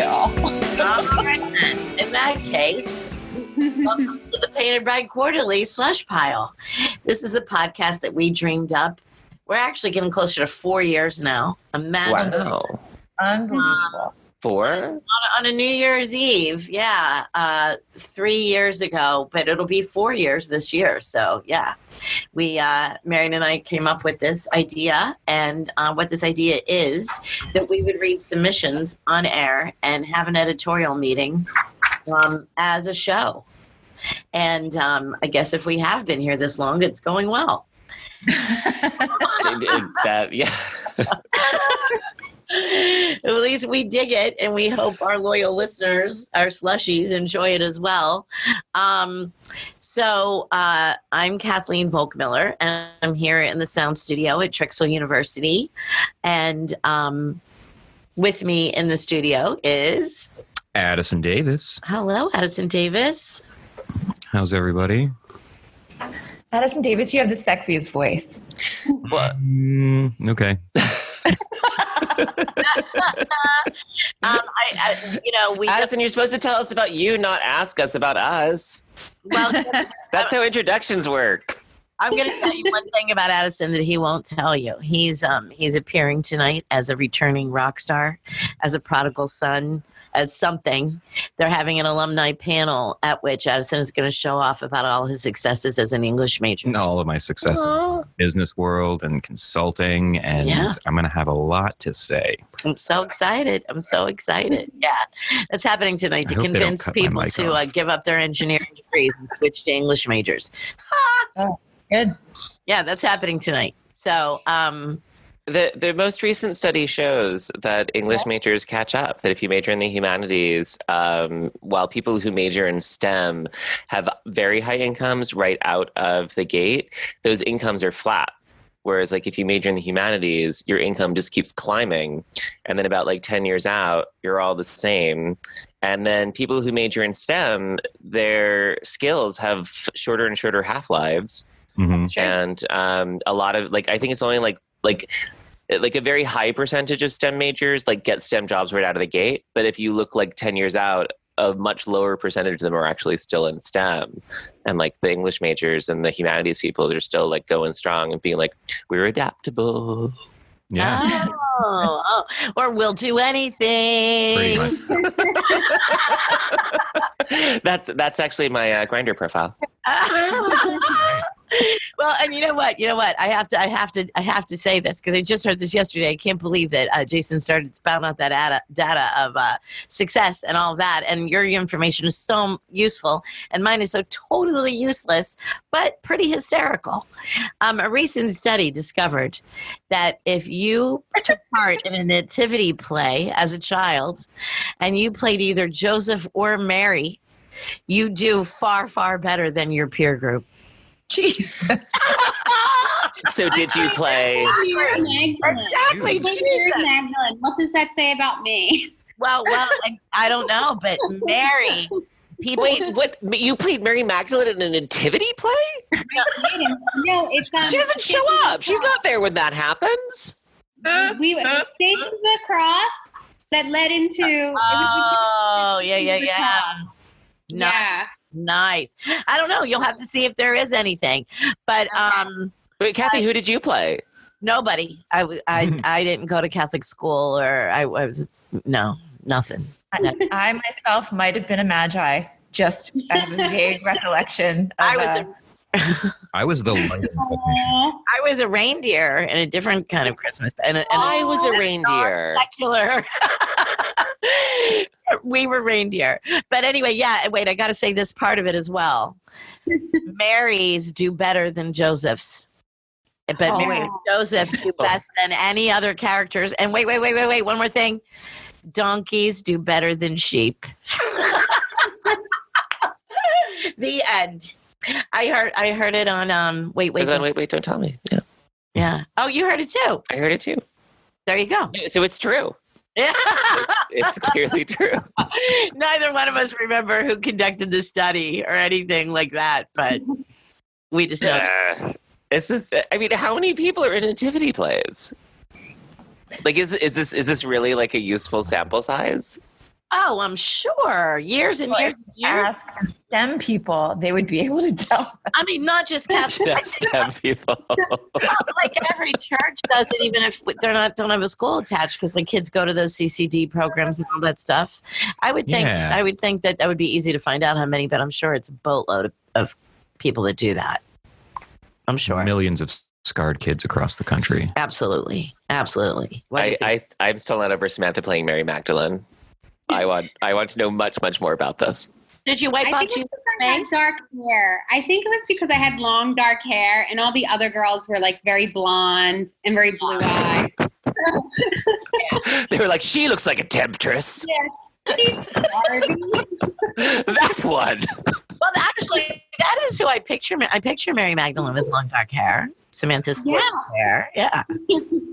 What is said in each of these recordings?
all. All right, then. In that case, welcome to the Painted Bride Quarterly Slush Pile. This is a podcast that we dreamed up. We're actually getting closer to 4 years now. Imagine. Wow. Unbelievable. 4? On a New Year's Eve, 3 years ago, but it'll be 4 years this year. So, yeah. We, Marion and I came up with this idea, and what this idea is that we would read submissions on air and have an editorial meeting as a show. And I guess if we have been here this long, it's going well. At least we dig it, and we hope our loyal listeners, our slushies, enjoy it as well. So I'm Kathleen Volkmiller, and I'm here in the sound studio at Drexel University. And with me in the studio is Addison Davis. Hello, Addison Davis. How's everybody? Addison Davis, you have the sexiest voice. What? Okay. Addison, you're supposed to tell us about you, not ask us about us. Well, That's how introductions work. I'm going to tell you one thing about Addison that he won't tell you. He's appearing tonight as a returning rock star, as a prodigal son, as something. They're having an alumni panel at which Addison is going to show off about all his successes as an English major. All of my success in the business world and consulting, and I'm going to have a lot to say. I'm so excited. Yeah, that's happening tonight to convince people to give up their engineering degrees and switch to English majors. Oh, good. Yeah, that's happening tonight. So, The most recent study shows that English majors catch up, that if you major in the humanities, while people who major in STEM have very high incomes right out of the gate, those incomes are flat. Whereas like if you major in the humanities, your income just keeps climbing. And then about like 10 years out, you're all the same. And then people who major in STEM, their skills have shorter and shorter half-lives. Mm-hmm. And a lot of I think it's only like a very high percentage of STEM majors get STEM jobs right out of the gate. But if you look 10 years out, a much lower percentage of them are actually still in STEM. And the English majors and the humanities people, they're still going strong and being we're adaptable. Yeah. Or we'll do anything. Pretty much. That's actually my Grindr profile. Well, and you know what? I have to say this because I just heard this yesterday. I can't believe that Jason started spouting out that data of success and all that. And your information is so useful, and mine is so totally useless, but pretty hysterical. A recent study discovered that if you took part in a nativity play as a child, and you played either Joseph or Mary, you do far, far better than your peer group. Jesus. So did you play? Exactly. Mary Magdalene. What does that say about me? Well, I don't know, but Mary. Wait, what? You played Mary Magdalene in a nativity play? No, it's she doesn't show up. She's not there when that happens. We stationed the cross that led into. Oh, yeah. No. Yeah. Nice. I don't know. You'll have to see if there is anything. But wait, Kathy, who did you play? Nobody. I didn't go to Catholic school, or I was nothing. I myself might have been a Magi. Just I have a vague recollection. I was the light technician. I was a reindeer in a different kind of Christmas. I was a reindeer. Secular. We were reindeer. But anyway, wait, I got to say this part of it as well. Marys do better than Joseph's. But Mary and Joseph do best than any other characters. And wait, one more thing. Donkeys do better than sheep. The end. I heard it on wait, don't tell me. Yeah. Oh, you heard it too. I heard it too. There you go. So it's true. Yeah. It's clearly true. Neither one of us remember who conducted the study or anything like that, but we just know. It's just, I mean, how many people are in nativity plays? Is this really a useful sample size? Oh, I'm sure. Years and years. Ask the STEM people, they would be able to tell. I mean, not just Catholic. STEM people. Like every church does it, even if don't have a school attached, because the kids go to those CCD programs and all that stuff. I would think that would be easy to find out how many, but I'm sure it's a boatload of people that do that. I'm sure millions of scarred kids across the country. Absolutely. I'm still not over Samantha playing Mary Magdalene. I want to know much more about this. Did you wipe off Jesus' face? Dark hair. I think it was because I had long dark hair, and all the other girls were like very blonde and very blue eyed. They were like, she looks like a temptress. Yeah, she's That one. Well, actually, that is who I picture. I picture Mary Magdalene with long dark hair. Samantha's hair. Yeah,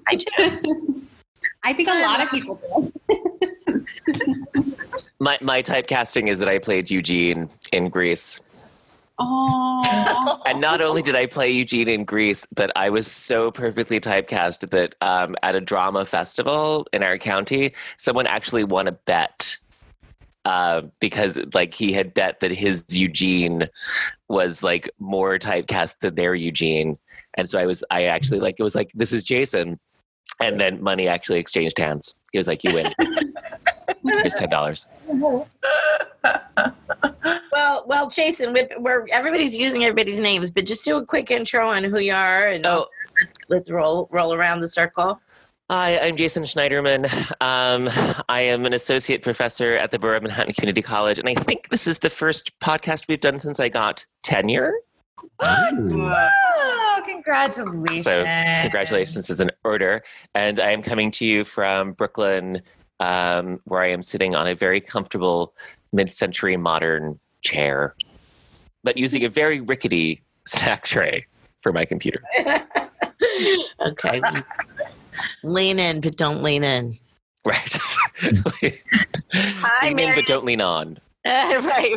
I do. I think a lot of people do. My typecasting is that I played Eugene in Greece. Oh. And not only did I play Eugene in Greece, but I was so perfectly typecast that at a drama festival in our county, someone actually won a bet because like he had bet that his Eugene was like more typecast than their Eugene. And so I actually like, it was like, this is Jason. And then money actually exchanged hands. He was like, you win. Here's $10. Well, Jason, everybody's using everybody's names, but just do a quick intro on who you are, and let's roll around the circle. Hi, I'm Jason Schneiderman. I am an associate professor at the Beaux Manhattan Community College, and I think this is the first podcast we've done since I got tenure. Oh, congratulations. So congratulations is an order. And I am coming to you from Brooklyn, where I am sitting on a very comfortable mid-century modern chair, but using a very rickety snack tray for my computer. Okay. Lean in, but don't lean in. Right. Hi, lean in, but don't lean on. Right.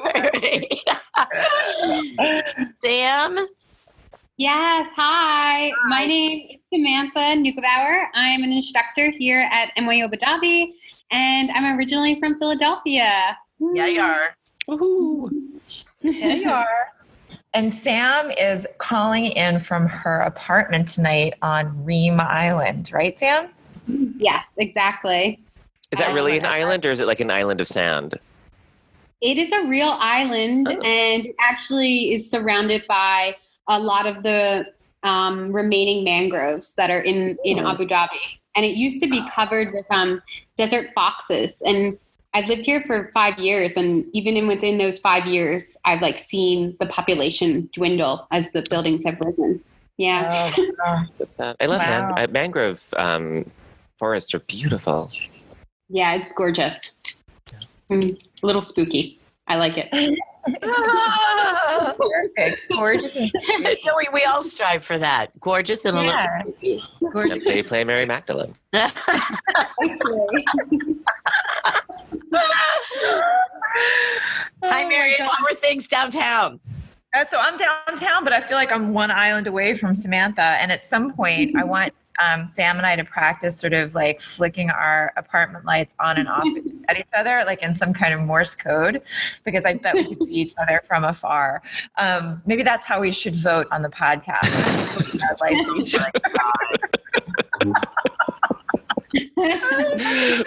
Sam? Yes, hi. My name is Samantha Nukebauer. I'm an instructor here at NYU Abu Dhabi, and I'm originally from Philadelphia. Yeah, you are. Woohoo. Yeah, you are. And Sam is calling in from her apartment tonight on Ream Island, right, Sam? Yes, exactly. Is that really an island, or is it like an island of sand? It is a real island, and it actually is surrounded by a lot of the remaining mangroves that are in Abu Dhabi. And it used to be covered with desert foxes. And I've lived here for 5 years, and even within those 5 years, I've seen the population dwindle as the buildings have risen. Yeah. What's that? I love mangrove forests are beautiful. Yeah, it's gorgeous. A little spooky. I like it. Perfect. Gorgeous and spooky. We all strive for that. Gorgeous and a little spooky. That's how you play Mary Magdalene. Hi, Marion. What were things downtown? So I'm downtown, but I feel like I'm one island away from Samantha. And at some point, I want Sam and I to practice sort of like flicking our apartment lights on and off at each other, like in some kind of Morse code, because I bet we could see each other from afar. Maybe that's how we should vote on the podcast.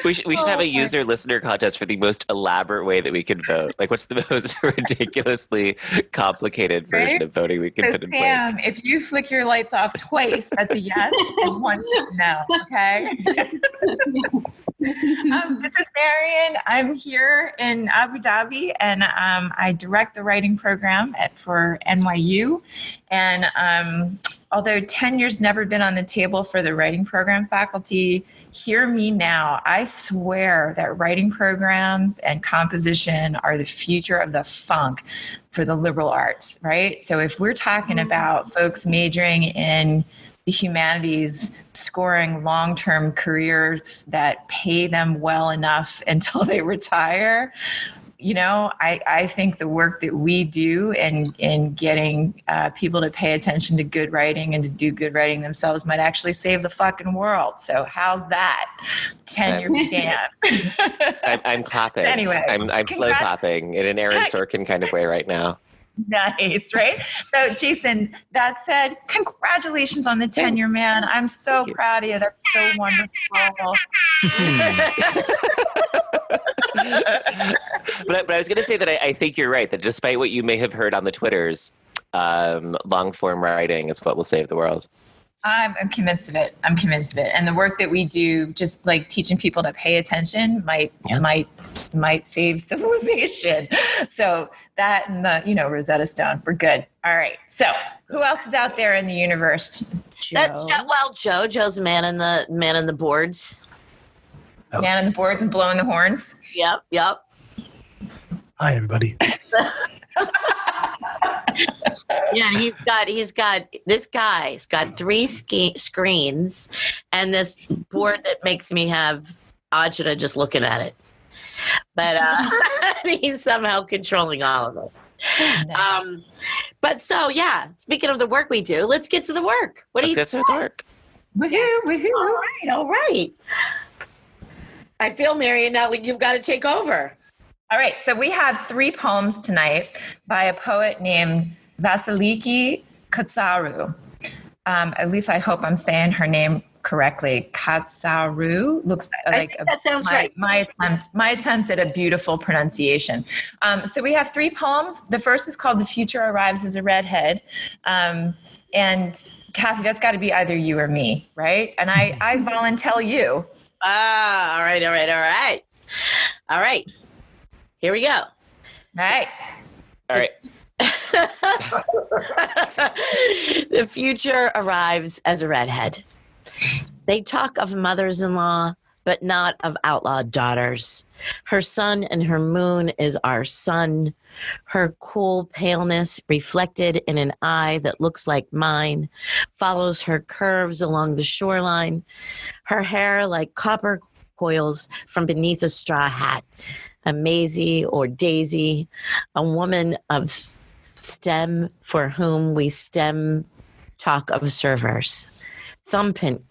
We should have a user listener contest for the most elaborate way that we could vote. Like, what's the most ridiculously complicated version of voting we can put in Sam, place? if you flick your lights off twice, that's a yes, and one no. Okay. This is Marion. I'm here in Abu Dhabi, and I direct the writing program for NYU. And although tenure's never been on the table for the writing program faculty, hear me now. I swear that writing programs and composition are the future of the funk for the liberal arts, right? So if we're talking about folks majoring in the humanities, scoring long-term careers that pay them well enough until they retire, I think the work that we do in getting people to pay attention to good writing and to do good writing themselves might actually save the fucking world. So how's that? Tenure be damned. I'm clapping. Anyway, I'm slow clapping in an Aaron Sorkin kind of way right now. Nice, right? So, Jason, that said, congratulations on the tenure, man. I'm so proud of you. That's so wonderful. But I was going to say that I think you're right, that despite what you may have heard on the Twitters, long form writing is what will save the world. I'm convinced of it. And the work that we do, just like teaching people to pay attention, might save civilization. So that and the Rosetta Stone, we're good. All right. So who else is out there in the universe? Joe. Joe's man in the boards. Oh. Man in the boards and blowing the horns. Yep. Hi, everybody. Yeah, he's got this guy's got 3 screens and this board that makes me have agita just looking at it. But he's somehow controlling all of it. Nice. But so yeah, speaking of the work we do, let's get to the work. Let's get to the work. Woohoo! All right. I feel, Marion, now you've got to take over. All right, so we have 3 poems tonight by a poet named Vasiliki Katsarou. At least I hope I'm saying her name correctly. Katsarou looks like that sounds right. My attempt at a beautiful pronunciation. So we have 3 poems. The first is called "The Future Arrives as a Redhead," and Kathy, that's got to be either you or me, right? And I volunteer you. All right. Here we go. All right. The future arrives as a redhead. They talk of mothers-in-law, but not of outlawed daughters. Her sun and her moon is our sun. Her cool paleness, reflected in an eye that looks like mine, follows her curves along the shoreline. Her hair like copper coils from beneath a straw hat. A Maisie or Daisy, a woman of STEM for whom we STEM talk of servers. Thumbprint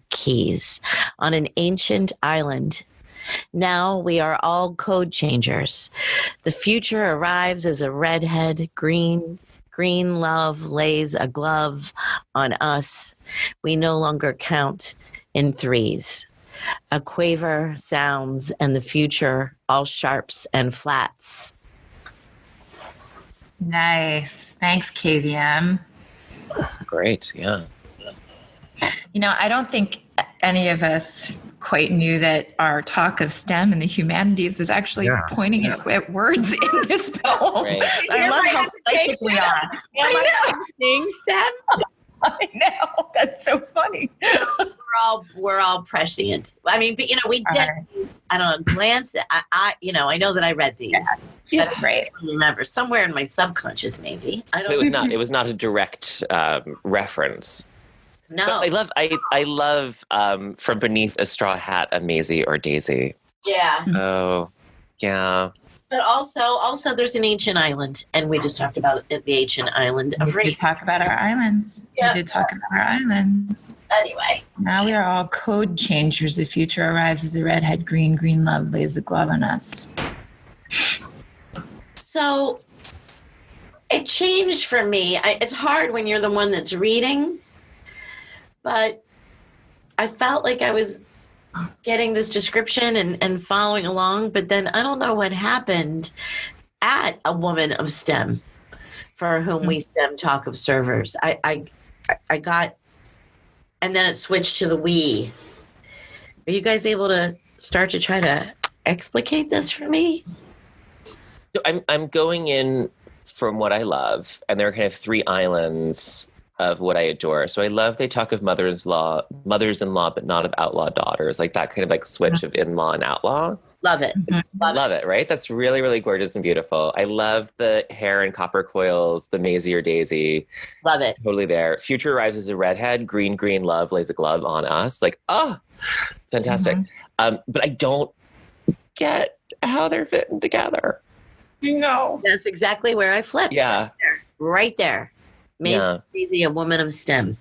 keys on an ancient island. Now we are all code changers. The future arrives as a redhead, green love lays a glove on us. We no longer count in 3s. A quaver sounds and the future all sharps and flats. Nice. Thanks, KVM. Great, yeah. I don't think any of us quite knew that our talk of STEM and the humanities was actually pointing at words in this poem. Right. I love how psychic we are. Seeing STEM? I know. That's so funny. We're all prescient. I mean, but we did. I don't know. Glance. I know that I read these. Yeah. But I don't remember somewhere in my subconscious, maybe. I don't. It was not a direct reference. No. But I love from beneath a straw hat, a Maisie or Daisy. Yeah. Oh, yeah. But also, there's an ancient island, and we just talked about the ancient island of We did talk about our islands. Yeah. We did talk about our islands. Anyway. Now we are all code changers. The future arrives as a redhead, green love lays a glove on us. So it changed for me. It's hard when you're the one that's reading, but I felt like I was getting this description and following along, but then I don't know what happened at a woman of STEM for whom we STEM talk of servers. I got, and then it switched to the we. Are you guys able to start to try to explicate this for me? So I'm going in from what I love, and there are kind of 3 islands of what I adore. So I love they talk of mothers-in-law, but not of outlaw daughters, like that kind of like switch of in-law and outlaw. Love it. Love it, right? That's really, really gorgeous and beautiful. I love the hair and copper coils, the Maisie or Daisy. Love it. Totally there. Future arrives as a redhead, green love lays a glove on us. Like, fantastic. But I don't get how they're fitting together. You know. That's exactly where I flipped. Yeah. Right there. Maisie Yeah. Crazy, a woman of STEM.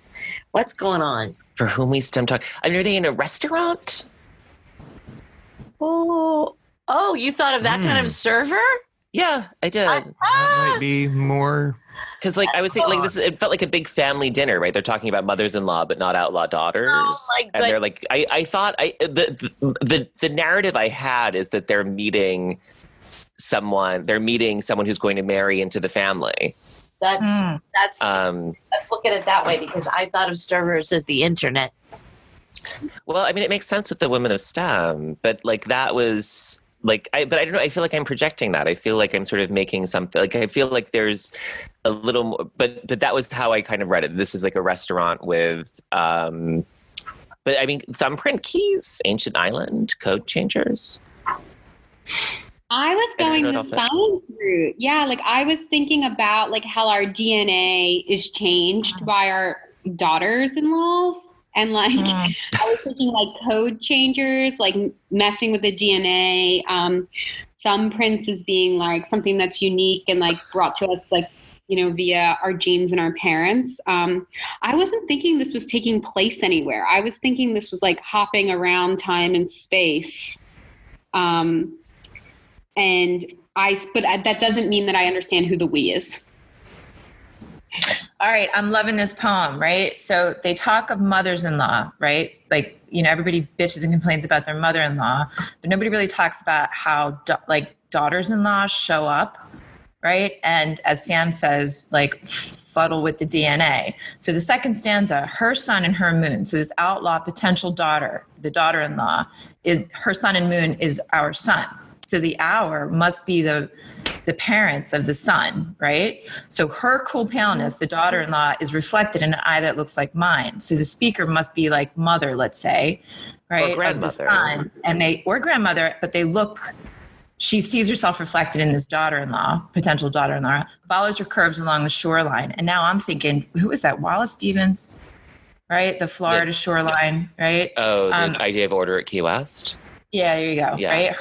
What's going on? For whom we STEM talk. I mean, are they in a restaurant? Oh, you thought of that kind of server? Yeah, I did. That might be more. Because like I was thinking, like it felt like a big family dinner, right? They're talking about mothers-in-law, but not outlaw daughters. Oh, my and they're like, I thought the narrative I had is that they're meeting someone who's going to marry into the family. Let's look at it that way, because I thought of servers as the internet. Well, I mean, it makes sense with the women of STEM, but like that was like, but I don't know. I feel like I'm projecting that. I feel like I'm sort of making something. Like I feel like there's a little more, but that was how I kind of read it. This is like a restaurant with, but I mean, thumbprint keys, ancient island, code changers. I was going the science route. Yeah, like I was thinking about like how our DNA is changed by our daughters-in-laws. And like, I was thinking like code changers, like messing with the DNA, thumbprints as being like something that's unique and like brought to us like, you know, via our genes and our parents. I wasn't thinking this was taking place anywhere. I was thinking this was like hopping around time and space. But that doesn't mean that I understand who the we is. All right, I'm loving this poem, right? So they talk of mothers-in-law, right? Like, you know, everybody bitches and complains about their mother-in-law, but nobody really talks about how daughters-in-law show up, right? And as Sam says, like fuddle with the DNA. So the second stanza, her sun and her moon. So this outlaw potential daughter, the daughter-in-law, is her sun and moon is our sun. So the hour must be the parents of the son, right? So her cool paleness, the daughter-in-law, is reflected in an eye that looks like mine. So the speaker must be like mother, let's say, right? Or grandmother. Of the son, or grandmother, but she sees herself reflected in this daughter-in-law, potential daughter-in-law, follows her curves along the shoreline. And now I'm thinking, who is that? Wallace Stevens, right? The Florida shoreline, right? Oh, the idea of order at Key West? Yeah, there you go. Yeah. Right.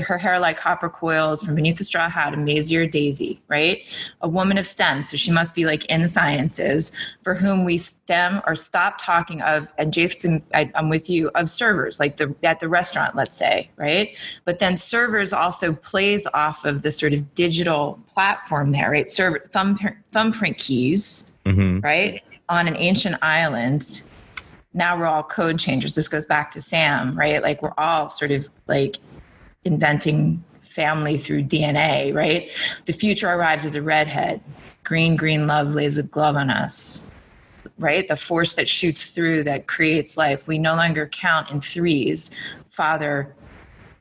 Her hair like copper coils from beneath the straw hat, a mazier daisy, right? A woman of STEM. So she must be like in sciences, for whom we stem or stop talking of, and Jason, I'm with you, of servers, like at the restaurant, let's say, right? But then servers also plays off of the sort of digital platform there, right? Thumbprint keys, right? On an ancient island. Now we're all code changers. This goes back to Sam, right? Like we're all sort of like inventing family through DNA, right? The future arrives as a redhead. Green, green love lays a glove on us, right? The force that shoots through, that creates life. We no longer count in threes, father,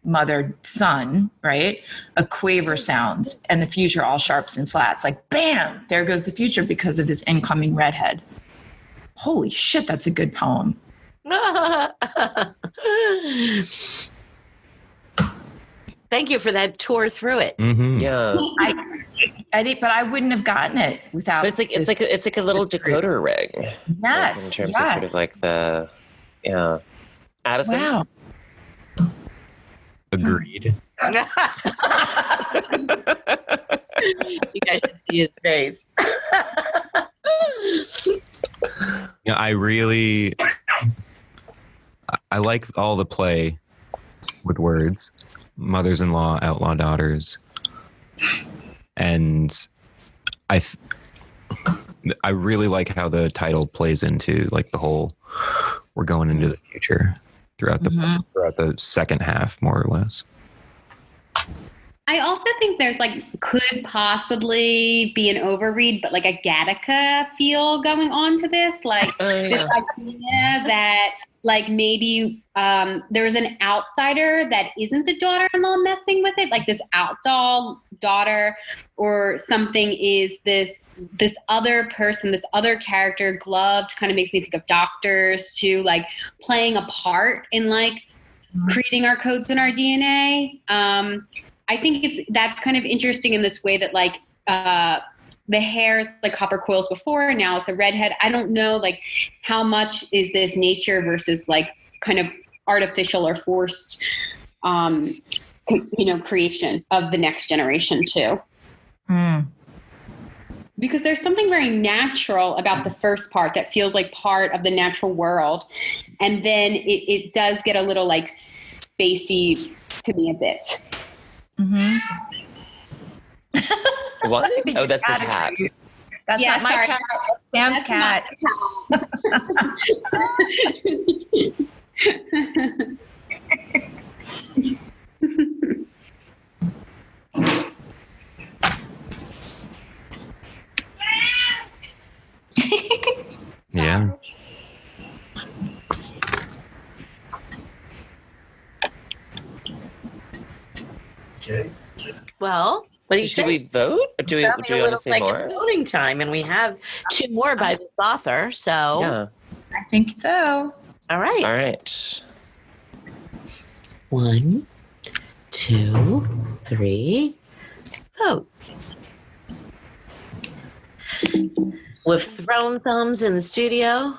mother, son, right? A quaver sounds, and the future all sharps and flats. Like, bam, there goes the future because of this incoming redhead. Holy shit, that's a good poem. Thank you for that tour through it. Mm-hmm. Yeah. I did, but I wouldn't have gotten it without. But it's like a little decoder ring. Yes. In terms of sort of like the, yeah. Addison? Wow. Agreed. You guys should see his face. Yeah, I like all the play with words, mothers-in-law, outlaw daughters, and I really like how the title plays into like the whole we're going into the future throughout the second half, more or less. I also think there's like could possibly be an overread, but like a Gattaca feel going on to this, like this idea that like maybe there's an outsider that isn't the daughter-in-law messing with it, like this outlaw daughter or something is this other person, this other character, gloved, kind of makes me think of doctors too, like playing a part in like creating our codes in our DNA. I think that's kind of interesting in this way that like the hair is like copper coils before, and now it's a redhead. I don't know like how much is this nature versus like kind of artificial or forced creation of the next generation too. Because there's something very natural about the first part that feels like part of the natural world. And then it does get a little like spacey to me a bit. Mm-hmm. What? Oh, that's the cat. That's not my cat. Sam's cat. Yeah. Okay. Well, what do you Should think? we vote? Or do we Sounding want a to little say like more? it's voting time, and we have 2 more by this author. So, Yeah. I think so. all right. All right. 1, 2, 3, vote. With thrown thumbs in the studio,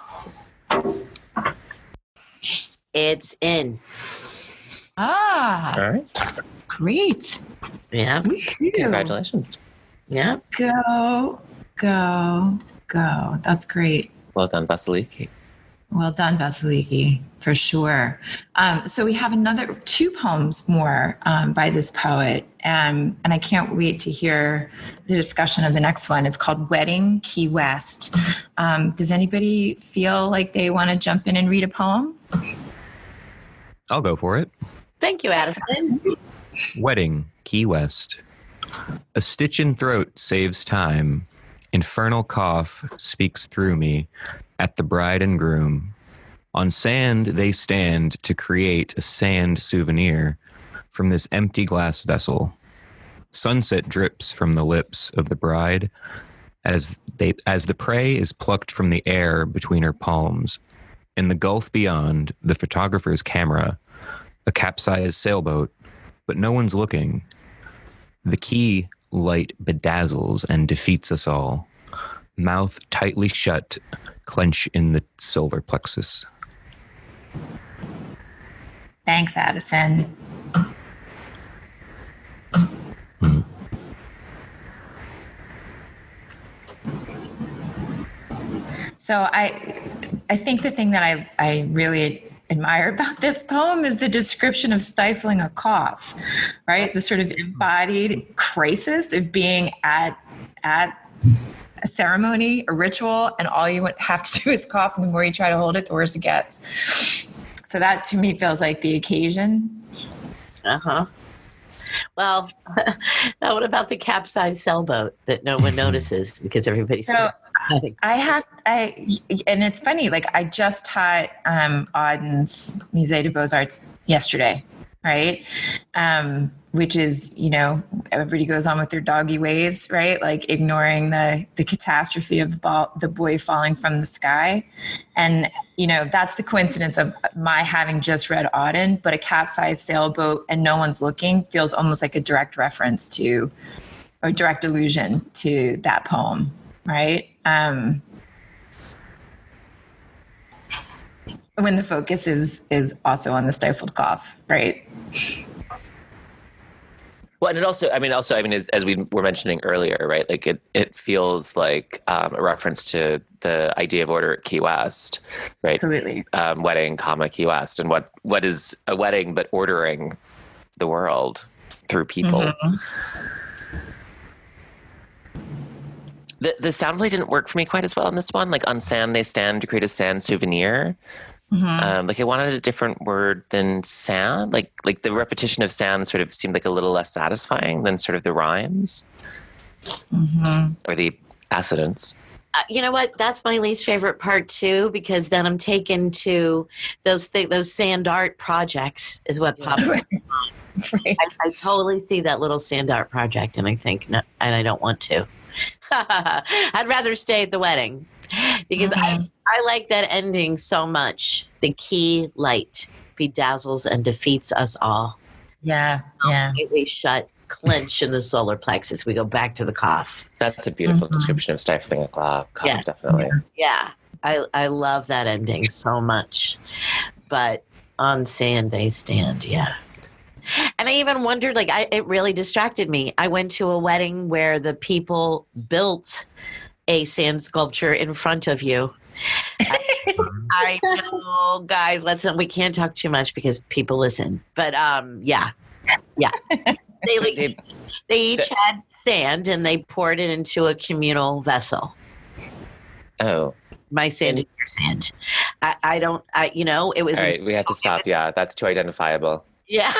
it's in. Ah, All right. great. Yeah. Thank you. Congratulations. Yeah. Go. That's great. Well done, Vasiliki. Well done, Vasiliki, for sure. So we have 2 poems more by this poet, and I can't wait to hear the discussion of the next one. It's called Wedding, Key West. Does anybody feel like they want to jump in and read a poem? I'll go for it. Thank you, Addison. Wedding, Key West. A stitch in throat saves time. Infernal cough speaks through me at the bride and groom. On sand they stand to create a sand souvenir from this empty glass vessel. Sunset drips from the lips of the bride as the prey is plucked from the air between her palms. In the gulf beyond, the photographer's camera, a capsized sailboat, but no one's looking. The key light bedazzles and defeats us all. Mouth tightly shut, clench in the solar plexus. Thanks, Addison. So I think the thing that I really admire about this poem is the description of stifling a cough, right? The sort of embodied crisis of being at a ceremony, a ritual, and all you have to do is cough, and the more you try to hold it, the worse it gets. So that to me feels like the occasion. Uh-huh. Well, now what about the capsized sailboat that no one notices because everybody's So and it's funny, like I just taught Auden's Musee de Beaux-Arts yesterday, right? Which is, everybody goes on with their doggy ways, right? Like ignoring the catastrophe of the boy falling from the sky. And, that's the coincidence of my having just read Auden, but a capsized sailboat and no one's looking feels almost like a direct reference to, or direct allusion to that poem, right? When the focus is also on the stifled cough, right? Well, and it also, as we were mentioning earlier, right? Like it feels like a reference to the idea of order at Key West, right? Absolutely. Wedding, Key West, and what is a wedding but ordering the world through people. Mm-hmm. The sound play didn't work for me quite as well in this one. Like on sand, they stand to create a sand souvenir. Mm-hmm. Like I wanted a different word than sound. Like the repetition of sound sort of seemed like a little less satisfying than sort of the rhymes or the accidents. You know what? That's my least favorite part too, because then I'm taken to those sand art projects is what pops up. Right. I totally see that little sand art project, and I think, no, and I don't want to. I'd rather stay at the wedding because I like that ending so much. The key light bedazzles and defeats us all. Yeah. Tightly shut, clench in the solar plexus. We go back to the cough. That's a beautiful description of stifling a cough, definitely. Yeah. I love that ending so much. But on sand they stand, yeah. And I even wondered, like, it really distracted me. I went to a wedding where the people built a sand sculpture in front of you. I know, guys, we can't talk too much because people listen. But yeah. They each had sand and they poured it into a communal vessel. Oh. My sand and your sand. It was. All right, we have to stop. Yeah, that's too identifiable. Yeah.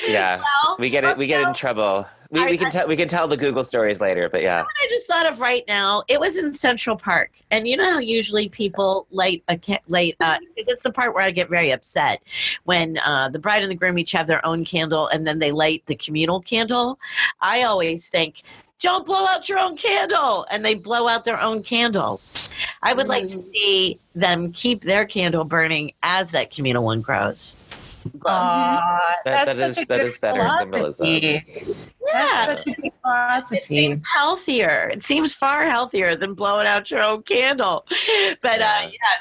Yeah. Well, we get in trouble. We can tell the Google stories later, but yeah. I just thought of right now, it was in Central Park. And you know how usually people light because it's the part where I get very upset when the bride and the groom each have their own candle and then they light the communal candle. I always think, don't blow out your own candle. And they blow out their own candles. I would like to see them keep their candle burning as that communal one grows. That is better symbolism. Yeah. That's such a good philosophy. It seems healthier. It seems far healthier than blowing out your own candle. But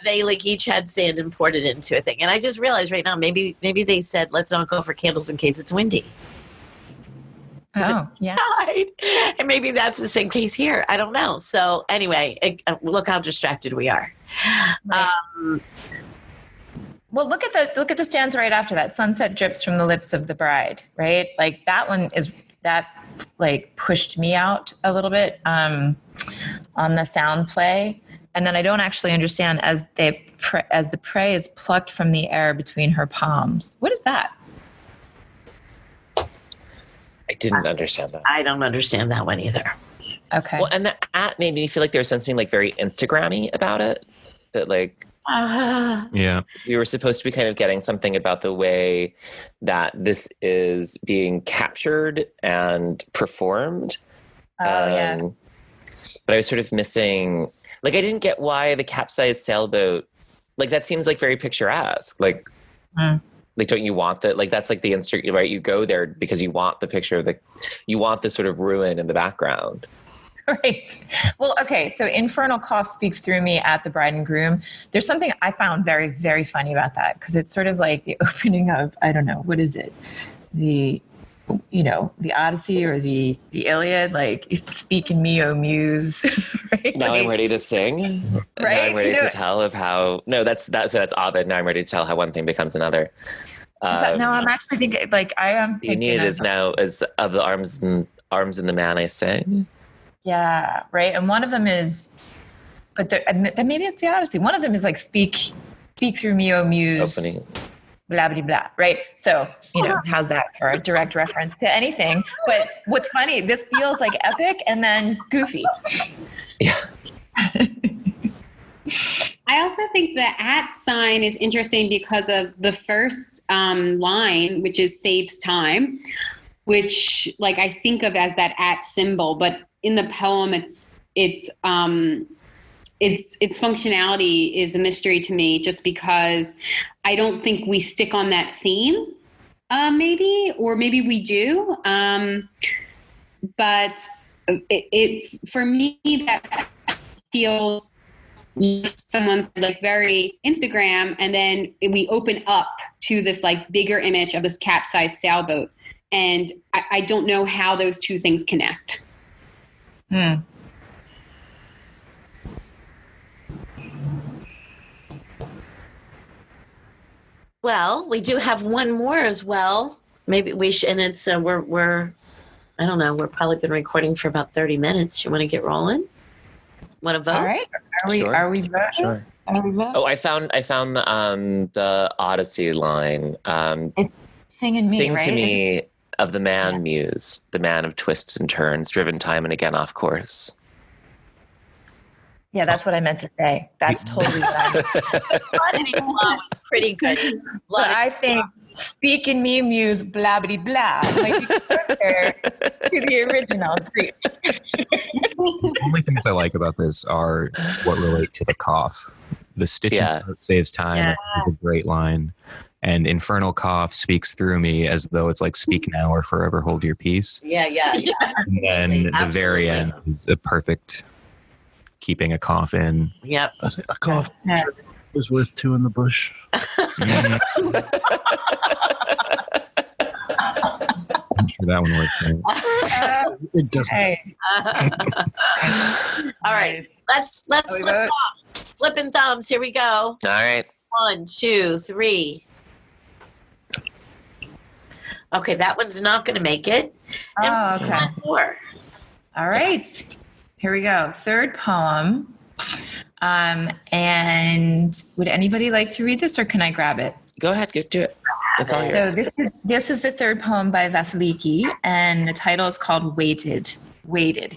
they like each had sand and poured it into a thing. And I just realized right now, maybe they said, let's not go for candles in case it's windy. Oh, yeah. And maybe that's the same case here. I don't know. So anyway, look how distracted we are. Right. Well, look at the stanza right after that. Sunset drips from the lips of the bride, right? Like that one pushed me out a little bit on the sound play. And then I don't actually understand as the prey is plucked from the air between her palms. What is that? I didn't understand that. I don't understand that one either. Okay. Well, and the at made me feel like there was something like very Instagram-y about it. That like, yeah, we were supposed to be kind of getting something about the way that this is being captured and performed. Yeah. But I was sort of missing, like, I didn't get why the capsized sailboat, like, that seems like very picturesque. Like, like, don't you want that? Like, that's like the insert, right? You go there because you want the picture, you want the sort of ruin in the background. Right. Well, okay. So infernal cough speaks through me at the bride and groom. There's something I found very, very funny about that because it's sort of like the opening of, I don't know, what is it? The Odyssey or the Iliad, like speak in me, O Muse. Right? Now I'm ready to sing. Right. Now I'm ready to tell of how, so that's Auden. Now I'm ready to tell how one thing becomes another. No, I'm actually thinking, like, I am thinking. You need is now as of the arms and the man I sing. Yeah, right. And one of them is, but then maybe it's the Odyssey. One of them is like speak through me, O Muse. Opening. Blah, blah, blah, right? So, how's that for a direct reference to anything? But what's funny, this feels like epic and then goofy. Yeah. I also think the at sign is interesting because of the first line, which is saves time, which like I think of as that at symbol, but in the poem, its functionality is a mystery to me, just because I don't think we stick on that theme, maybe we do. But it for me that feels like someone's like very Instagram, and then we open up to this like bigger image of this capsized sailboat, and I don't know how those two things connect. Well, we do have one more as well. Maybe we should, and it's we're I don't know. We're probably been recording for about 30 minutes. You want to get rolling? Want to vote? All right. Are we voting? Sure. Are we voting? Oh, I found the Odyssey line. It's singing me, Sing right? to me of the man muse, the man of twists and turns, driven time and again off course. Yeah, that's what I meant to say. That's totally right. Blood was pretty good. But I think speak in me, muse, blah, blah, blah, might be closer to the original Greek. The only things I like about this are what relate to the cough. The stitching saves time is a great line. And infernal cough speaks through me as though it's like speak now or forever hold your peace. Yeah. And then the very end is a perfect keeping a cough in. Yep. A cough is worth two in the bush. I'm sure that one works out. It doesn't. Hey. All right. Let's we flip vote? thumbs. Flipping thumbs. Here we go. All right. 1, 2, 3. Okay, that one's not going to make it. Oh, okay. 4. All right. Here we go. Third poem. And would anybody like to read this, or can I grab it? Go ahead. Get to it. That's all yours. So this is the third poem by Vasiliki, and the title is called Waited. Waited.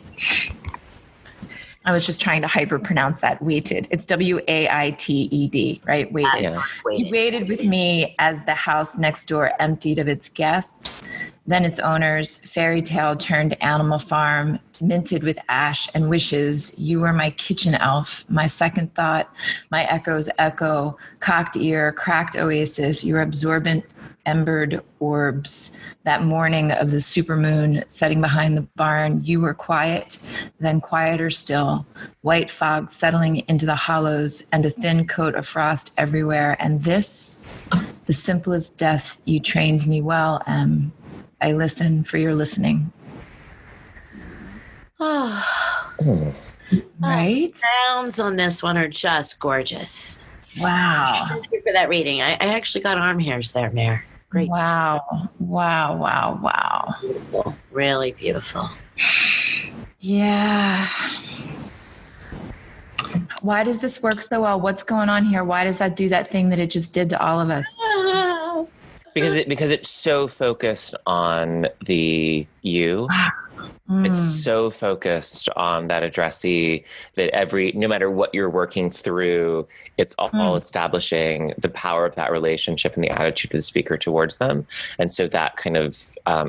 I was just trying to hyper pronounce that. Waited. It's Waited, right? Waited. Yeah. You waited with me as the house next door emptied of its guests. Then its owners, fairy tale turned animal farm, minted with ash and wishes. You were my kitchen elf, my second thought, my echo's echo, cocked ear, cracked oasis, your absorbent embered orbs. That morning of the supermoon setting behind the barn, you were quiet, then quieter still, white fog settling into the hollows and a thin coat of frost everywhere. And this, the simplest death you trained me well, Em. I listen for your listening. Oh, Right? sounds on this one are just gorgeous. Wow. Thank you for that reading. I actually got arm hairs there, Mare. Great. Wow. Wow. Wow. Wow. Beautiful. Really beautiful. Yeah. Why does this work so well? What's going on here? Why does that do that thing that it just did to all of us? Because it's so focused on the you. It's so focused on that addressee that no matter what you're working through, it's all establishing the power of that relationship and the attitude of the speaker towards them. And so that kind of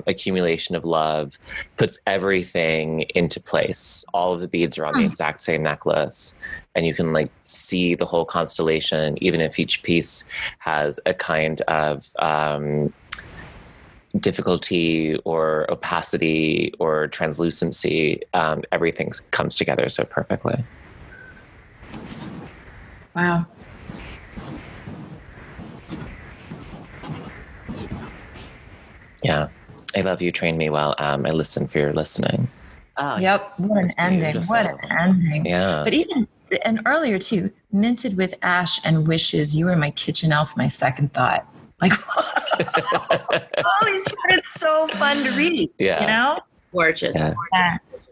accumulation of love puts everything into place. All of the beads are on the exact same necklace, and you can like see the whole constellation, even if each piece has a kind of difficulty or opacity or translucency. Everything comes together so perfectly. Wow. Yeah. I love you, train me well. I listen for your listening. Oh, Yep. What an That's ending. beautiful. What an ending. Yeah. But even, and earlier too, minted with ash and wishes. You were my kitchen elf, my second thought. Like, holy shit, it's so fun to read. Yeah. You know? gorgeous. Yeah.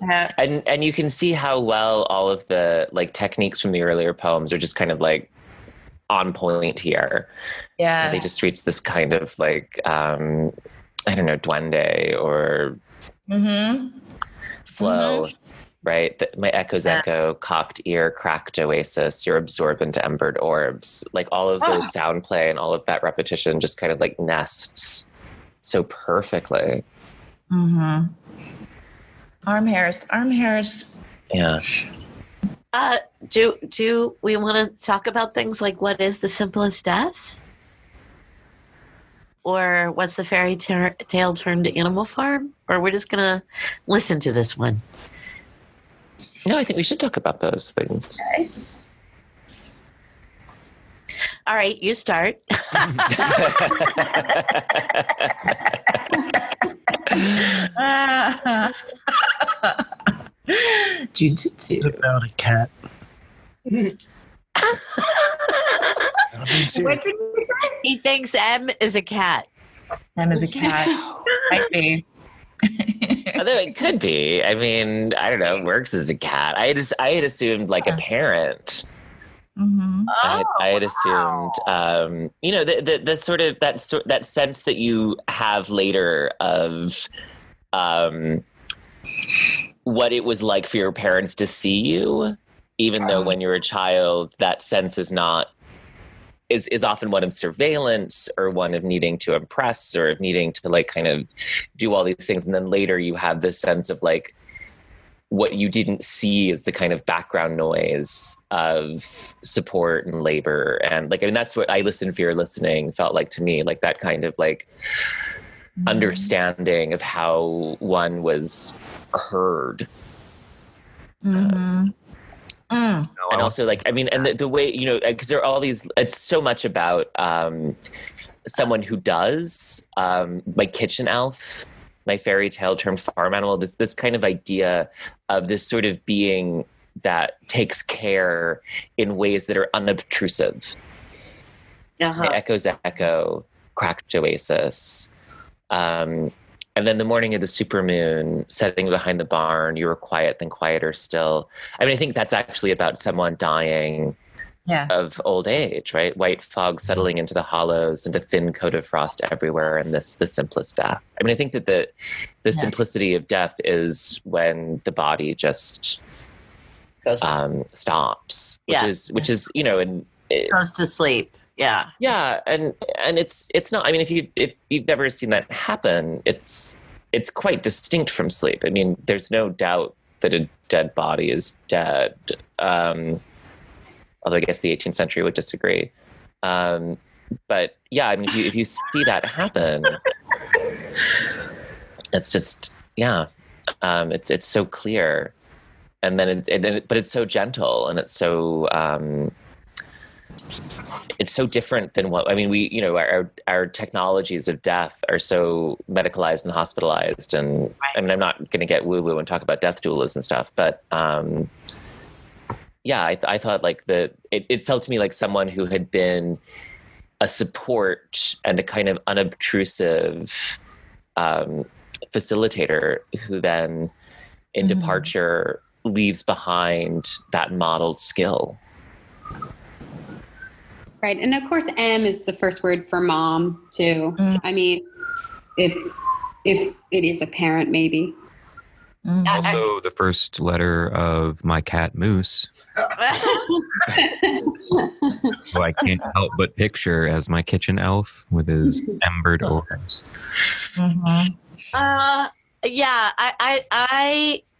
Yeah. And you can see how well all of the like techniques from the earlier poems are just kind of like on point here. Yeah. They just reach this kind of like I don't know, duende or flow, right? My echo's echo, cocked ear, cracked oasis, your absorbent embered orbs. Like all of those sound play and all of that repetition just kind of like nests so perfectly. Arm hairs. Yeah. Do we want to talk about things like what is the simplest death? Or what's the fairy tale turned animal farm? Or we're just going to listen to this one? No, I think we should talk about those things. Okay. All right, you start. Jiu-jitsu. What about a cat? What did you say? He thinks M is a cat. Em is a cat. Might be. Although it could be. I mean, I don't know. Works as a cat. I had assumed like a parent. I had assumed, you know, the sort of that sense that you have later of what it was like for your parents to see you, even though when you're a child, that sense is often one of surveillance or one of needing to impress or of needing to like kind of do all these things. And then later you have this sense of like what you didn't see is the kind of background noise of support and labor. And like, I mean, that's what I Listen for Your Listening felt like to me, like that kind of like understanding of how one was heard. And also like, I mean, and the way, you know, because there are all these, it's so much about someone who does, my kitchen elf, my fairy tale termed farm animal, this kind of idea of this sort of being that takes care in ways that are unobtrusive. Echo's echo, cracked oasis. And then the morning of the supermoon, setting behind the barn, you were quiet, then quieter still. I mean, I think that's actually about someone dying of old age, right? White fog settling into the hollows and a thin coat of frost everywhere, and the simplest death. I mean, I think that the simplicity of death is when the body just stops, which is and it goes to sleep. Yeah. Yeah. And it's not, I mean, if you've never seen that happen, it's quite distinct from sleep. I mean, there's no doubt that a dead body is dead. Although I guess the 18th century would disagree. But yeah, I mean, if you see that happen, it's just, it's so clear. And then but it's so gentle, and it's so different than what, I mean, we, our technologies of death are so medicalized and hospitalized. And I mean, I'm not going to get woo-woo and talk about death doulas and stuff, but I thought like it felt to me like someone who had been a support and a kind of unobtrusive facilitator who then in departure leaves behind that modeled skill. Right. And of course, M is the first word for mom too. I mean, if it is a parent, maybe. Also the first letter of my cat Moose, who I can't help but picture as my kitchen elf with his embered orbs. I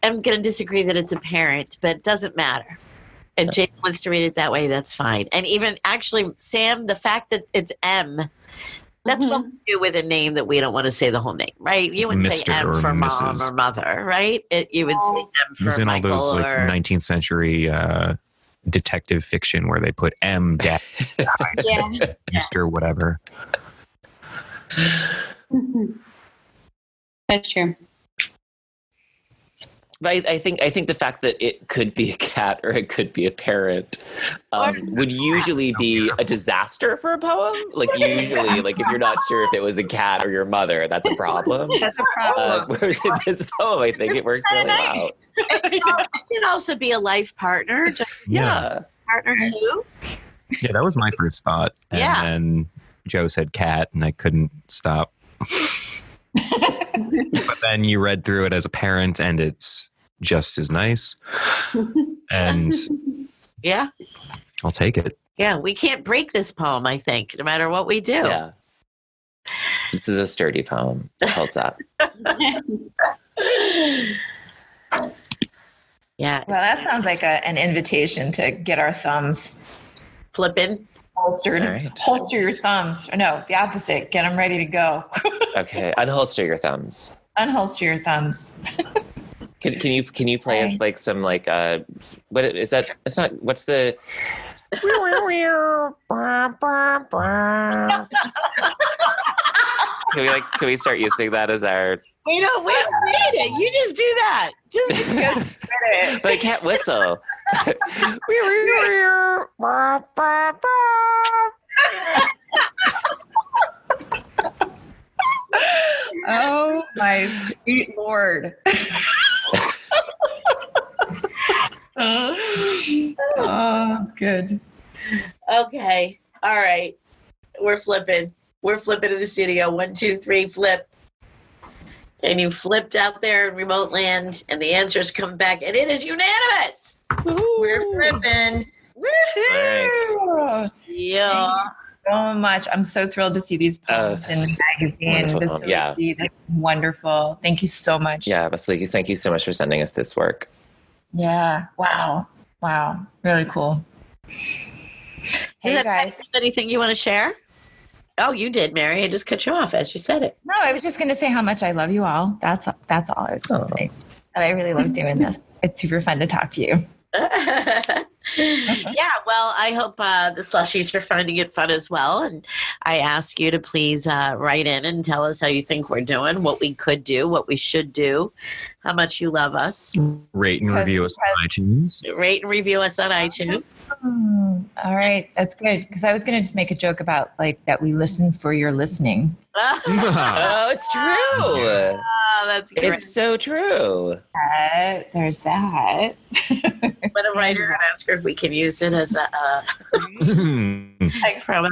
am going to disagree that it's a parent, but it doesn't matter. And Jason wants to read it that way, that's fine. And even actually, Sam, the fact that it's M, that's what we do with a name that we don't want to say the whole name, right? You wouldn't say M for Mrs. mom or mother, right? You would say M for It was in Michael all those like or 19th century detective fiction where they put M dad, Mr. whatever. That's true. But I think the fact that it could be a cat or it could be a parent would usually be a disaster for a poem. Like usually, like if you're not sure if it was a cat or your mother, that's a problem. That's a problem. Whereas in this poem, I think it works really well. it can also be a life partner. Yeah. Partner too. Yeah, that was my first thought. And then Joe said cat, and I couldn't stop. But then you read through it as a parent, and it's just as nice. And yeah, I'll take it. Yeah, we can't break this poem, I think, no matter what we do. Yeah. This is a sturdy poem. It holds up. Yeah. Well, that sounds like an invitation to get our thumbs flipping. Holstered. Right. Holster your thumbs. No, the opposite. Get them ready to go. Okay. Unholster your thumbs. Unholster your thumbs. Can you play us like some like what is that? It's not. What's the? Can we start using that as our? We don't need it. You just do that. Just it. But I can't whistle. Oh my sweet Lord. Oh, that's good. Okay. All right. We're flipping. We're flipping in the studio. 1, 2, 3, flip. And you flipped out there in remote land, and the answers come back, and it is unanimous. We're flipping. Woohoo! Thanks. Yeah. So much. I'm so thrilled to see these poems in the magazine. Vasiliki, that's wonderful. Thank you so much. Yeah, Vasiliki, thank you so much for sending us this work. Yeah. Wow. Really cool. Hey, guys. Anything you want to share? Oh, you did, Mary. I just cut you off as you said it. No, I was just going to say how much I love you all. That's all I was going to say. And I really love doing this. It's super fun to talk to you. Yeah, well, I hope the Slushies are finding it fun as well. And I ask you to please write in and tell us how you think we're doing, what we could do, what we should do, how much you love us. Rate and review us on iTunes. Rate and review us on iTunes. All right, that's good. Because I was going to just make a joke about like that we listen for your listening. Oh, it's true. Oh, that's great. It's so true. There's that. Let a writer and ask her if we can use it as a promo.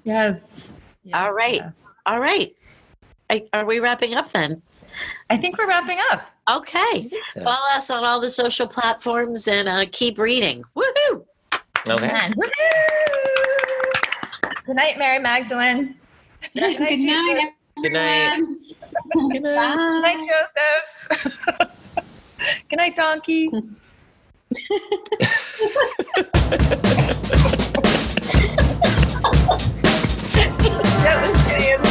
Yes. All right. All right. Are we wrapping up then? I think we're wrapping up. Okay. So. Follow us on all the social platforms and keep reading. Woohoo! Okay. Good night, Mary Magdalene. Good night. Good night. Good night. Good night, Joseph. Good night, Donkey. That was hideous.